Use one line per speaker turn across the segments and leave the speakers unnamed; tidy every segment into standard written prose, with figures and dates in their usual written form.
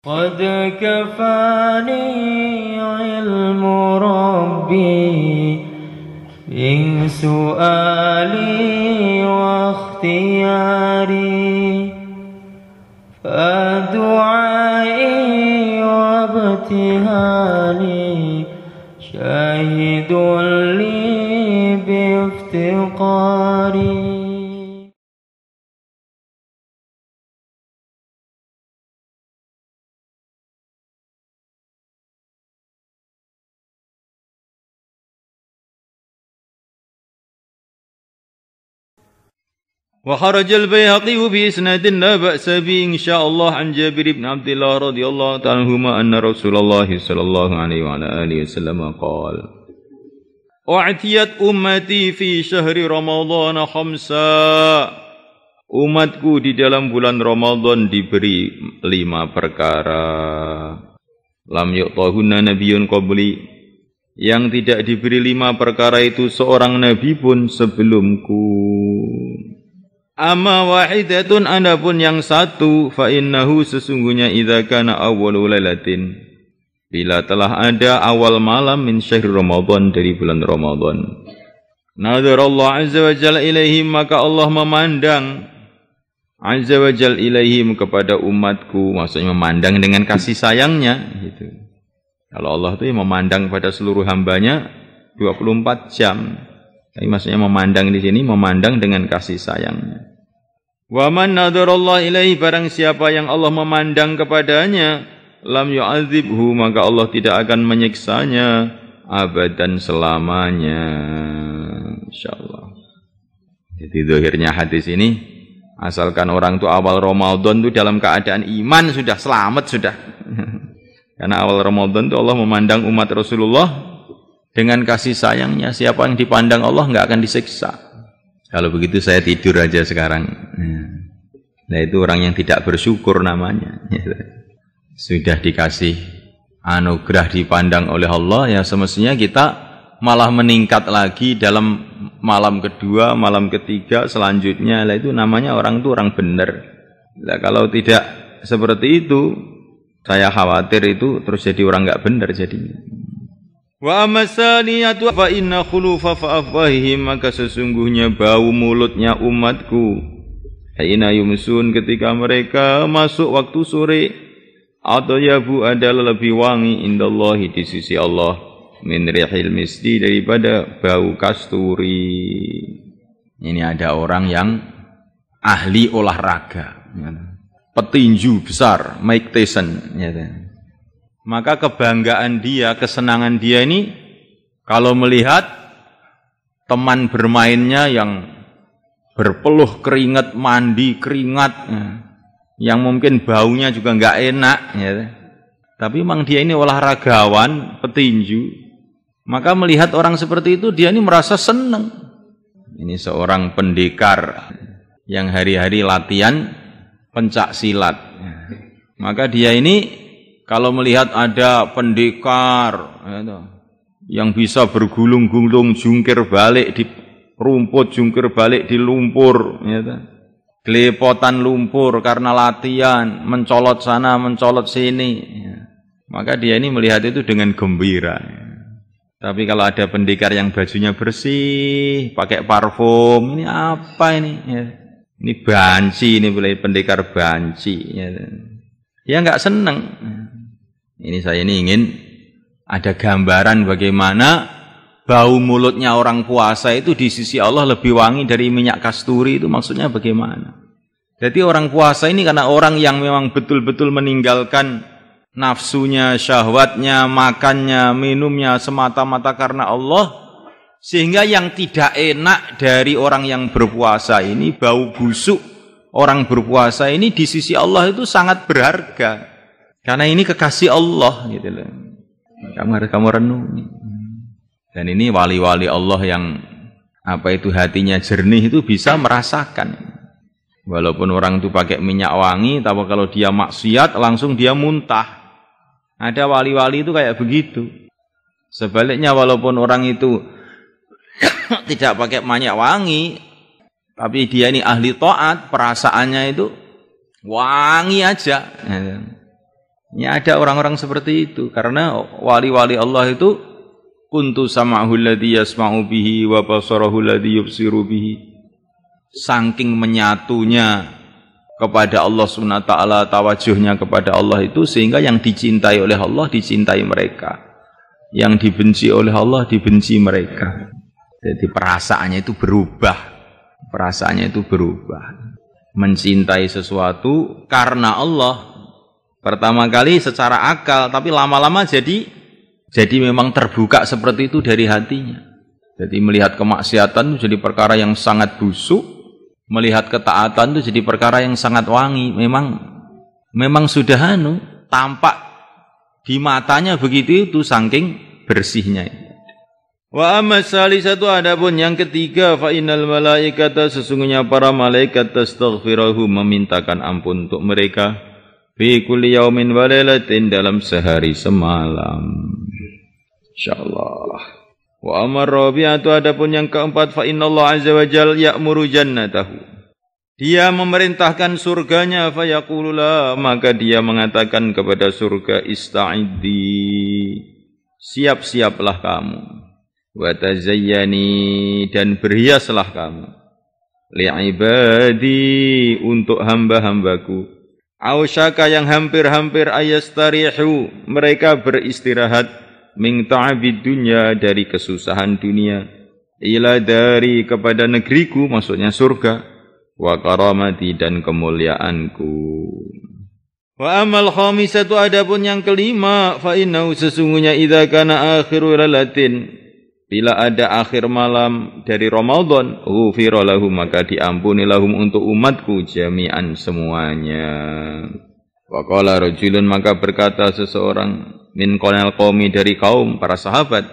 قد كفاني علم ربي من سؤالي واختياري فدعائي وابتهالي شاهد لي بافتقاري.
وخرج البيهقي بإسناد لا بأس به إن شاء الله عن جابر بن عبد الله رضي الله تعالى عنهما أن رسول الله صلى الله عليه وعلى آله وسلم قال أعتيت أمتي في شهر رمضان خمسا. Umatku di dalam bulan Ramadan diberi 5 perkara. Lam yu'tahunna nabiyyun qabli, yang tidak diberi 5 perkara itu seorang nabi pun sebelumku. Amma wahidatun, adapun yang satu, fa innahu, sesungguhnya idza kana awwalu lailatin, bila telah ada awal malam min syahr Ramadan, dari bulan Ramadan. Nadarallahu azza wa jalla ilaihim, maka Allah memandang azza wa jalla ilaihim kepada umatku, maksudnya memandang dengan kasih sayangnya gitu. Kalau Allah itu memandang pada seluruh hambanya 24 jam. Tapi maksudnya memandang di sini memandang dengan kasih sayangnya. Wa man nadarallahu ilaihi, barang siapa yang Allah memandang kepadanya, lam yu'adzibhu, maka Allah tidak akan menyiksanya abadan, selamanya. Insyaallah. Jadi zahirnya hadis ini, asalkan orang itu awal Ramadan itu dalam keadaan iman, sudah selamat sudah. Karena awal Ramadan itu Allah memandang umat Rasulullah dengan kasih sayangnya. Siapa yang dipandang Allah enggak akan disiksa. Kalau begitu saya tidur aja sekarang. Nah itu orang yang tidak bersyukur namanya. Sudah dikasih anugerah, dipandang oleh Allah, ya semestinya kita malah meningkat lagi dalam malam kedua, malam ketiga, selanjutnya. Lah itu namanya orang itu orang benar. Nah, kalau tidak seperti itu, saya khawatir itu terus jadi orang enggak benar jadinya. Wa amasaniyatu fa inna khulufa fa afwahihim, maka sesungguhnya bau mulutnya umatku aina yumsun, ketika mereka masuk waktu sore, atau yabu adalah lebih wangi indallahi, di sisi Allah, min rihil miski, daripada bau kasturi. Ini ada orang yang ahli olahraga, petinju besar, Mike Tyson, maka kebanggaan dia, kesenangan dia ini kalau melihat teman bermainnya yang berpeluh keringat, mandi keringat, yang mungkin baunya juga enggak enak, tapi memang dia ini olahragawan, petinju, maka melihat orang seperti itu dia ini merasa senang. Ini seorang pendekar yang hari-hari latihan pencak silat, maka dia ini kalau melihat ada pendekar yang bisa bergulung-gulung, jungkir balik di rumput, jungkir balik di lumpur, gelepotan lumpur karena latihan, mencolot sana, mencolot sini, maka dia ini melihat itu dengan gembira. Tapi kalau ada pendekar yang bajunya bersih, pakai parfum, ini apa ini? Ini banci, ini boleh pendekar banci. Ya enggak senang. Ini saya ini ingin ada gambaran bagaimana bau mulutnya orang puasa itu di sisi Allah lebih wangi dari minyak kasturi. Itu maksudnya bagaimana? Jadi orang puasa ini karena orang yang memang betul-betul meninggalkan nafsunya, syahwatnya, makannya, minumnya semata-mata karena Allah, sehingga yang tidak enak dari orang yang berpuasa ini, bau busuk orang berpuasa ini di sisi Allah itu sangat berharga. Karena ini kekasih Allah gitu loh. Kamu renung. Dan ini wali-wali Allah yang hatinya jernih itu bisa merasakan. Walaupun orang itu pakai minyak wangi, tapi kalau dia maksiat langsung dia muntah. Ada wali-wali itu kayak begitu. Sebaliknya walaupun orang itu tidak pakai minyak wangi, tapi dia ini ahli taat, perasaannya itu wangi aja. Ya ada orang-orang seperti itu karena wali-wali Allah itu kuntu sam'ahu alladhi yasma'u bihi wa basarahu alladhi yubsiru bihi. Saking menyatunya kepada Allah SWT, tawajuhnya kepada Allah itu sehingga yang dicintai oleh Allah dicintai mereka. Yang dibenci oleh Allah dibenci mereka. Jadi perasaannya itu berubah. Perasaannya itu berubah. Mencintai sesuatu karena Allah. Pertama kali secara akal, tapi lama-lama jadi memang terbuka seperti itu dari hatinya. Jadi melihat kemaksiatan itu jadi perkara yang sangat busuk, melihat ketaatan itu jadi perkara yang sangat wangi. Memang sudah tampak di matanya begitu itu saking bersihnya. Wa amma salisatu adapun yang ketiga fa innal malaikata sesungguhnya para malaikat tastaghfirahu memintakan ampun untuk mereka. Fi kulli yaumin wa lailatin dalam sehari semalam. Insyaallah. Wa amar rabi'atu adapun yang keempat fa innallaha azza wa jalla ya'muru jannatahu. Dia memerintahkan surganya fa yaqulu la maka dia mengatakan kepada surga ista'iddi. Siap-siaplah kamu. Wa tazayyani dan berhiaslah kamu. Li'ibadi untuk hamba-hambaku. Ausyaka yang hampir-hampir ayastarihu mereka beristirahat min ta'abid dunya dari kesusahan dunia ila dari kepada negeriku maksudnya surga wa karamati dan kemuliaanku. Wa amal khamisatu adapun yang kelima fa innahu sesungguhnya idza kana akhiru lailatin bila ada akhir malam dari Ramadan, ghufira lahum maka diampuni lahum untuk umatku jami'an semuanya. Wa qala rajulun maka berkata seseorang min qanal qaumi dari kaum para sahabat,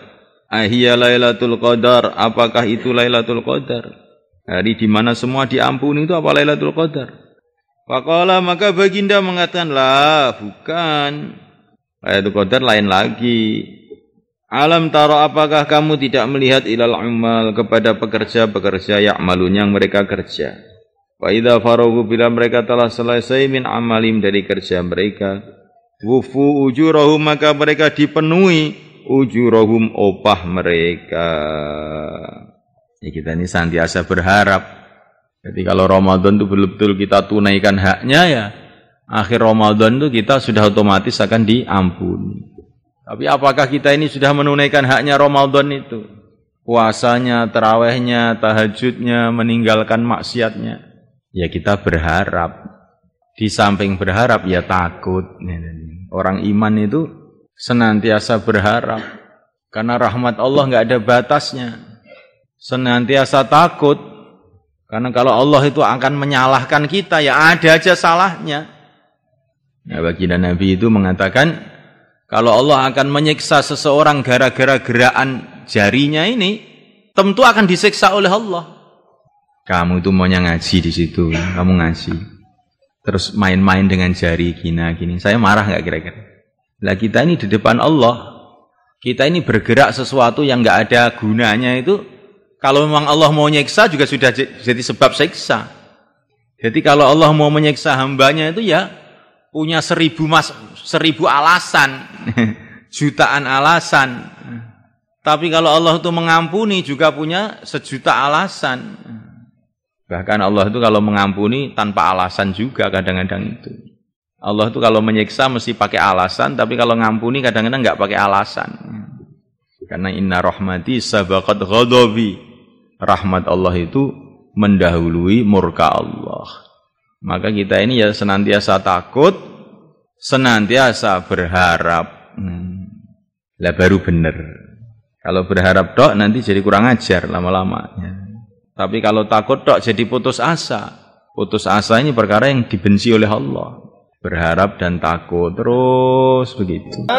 ahia lailatul qadar, apakah itu lailatul qadar? Hari di mana semua diampuni itu apa lailatul qadar? Wa qala maka baginda mengatakan la bukan. Lailatul qadar lain lagi. Alam tara apakah kamu tidak melihat ilal umal kepada pekerja-pekerja ya'malun yang mereka kerja. Wa idza faragu bila mereka telah selesai min amalim dari kerja mereka. Wufu ujurahum maka mereka dipenuhi ujurahum opah mereka. Ya, kita ini senantiasa berharap. Jadi kalau Ramadan itu betul-betul kita tunaikan haknya ya. Akhir Ramadan itu kita sudah otomatis akan diampuni. Tapi apakah kita ini sudah menunaikan haknya Ramadan itu? Puasanya, tarawehnya, tahajudnya, meninggalkan maksiatnya. Ya kita berharap. Di samping berharap ya takut. Orang iman itu senantiasa berharap. Karena rahmat Allah enggak ada batasnya. Senantiasa takut. Karena kalau Allah itu akan menyalahkan kita ya ada aja salahnya. Nah, baginda Nabi itu mengatakan kalau Allah akan menyiksa seseorang gara-gara gerakan jarinya ini, tentu akan disiksa oleh Allah. Kamu itu maunya ngaji di situ, kamu ngaji. Terus main-main dengan jari gini. Saya marah nggak kira-kira? Lah kita ini di depan Allah, kita ini bergerak sesuatu yang nggak ada gunanya itu, kalau memang Allah mau nyiksa juga sudah jadi sebab siksa. Jadi kalau Allah mau menyiksa hambanya itu ya punya 1000 alasan, jutaan alasan. Tapi kalau Allah itu mengampuni juga punya 1.000.000 alasan. Bahkan Allah itu kalau mengampuni tanpa alasan juga kadang-kadang itu. Allah itu kalau menyiksa mesti pakai alasan, tapi kalau ngampuni kadang-kadang enggak pakai alasan. Karena inna rahmati sabaqat ghadabi. Rahmat Allah itu mendahului murka Allah. Maka kita ini ya senantiasa takut, senantiasa berharap. Lah baru benar. Kalau berharap tok nanti jadi kurang ajar lama-lama. Tapi kalau takut tok jadi putus asa. Putus asa ini perkara yang dibenci oleh Allah. Berharap dan takut terus begitu.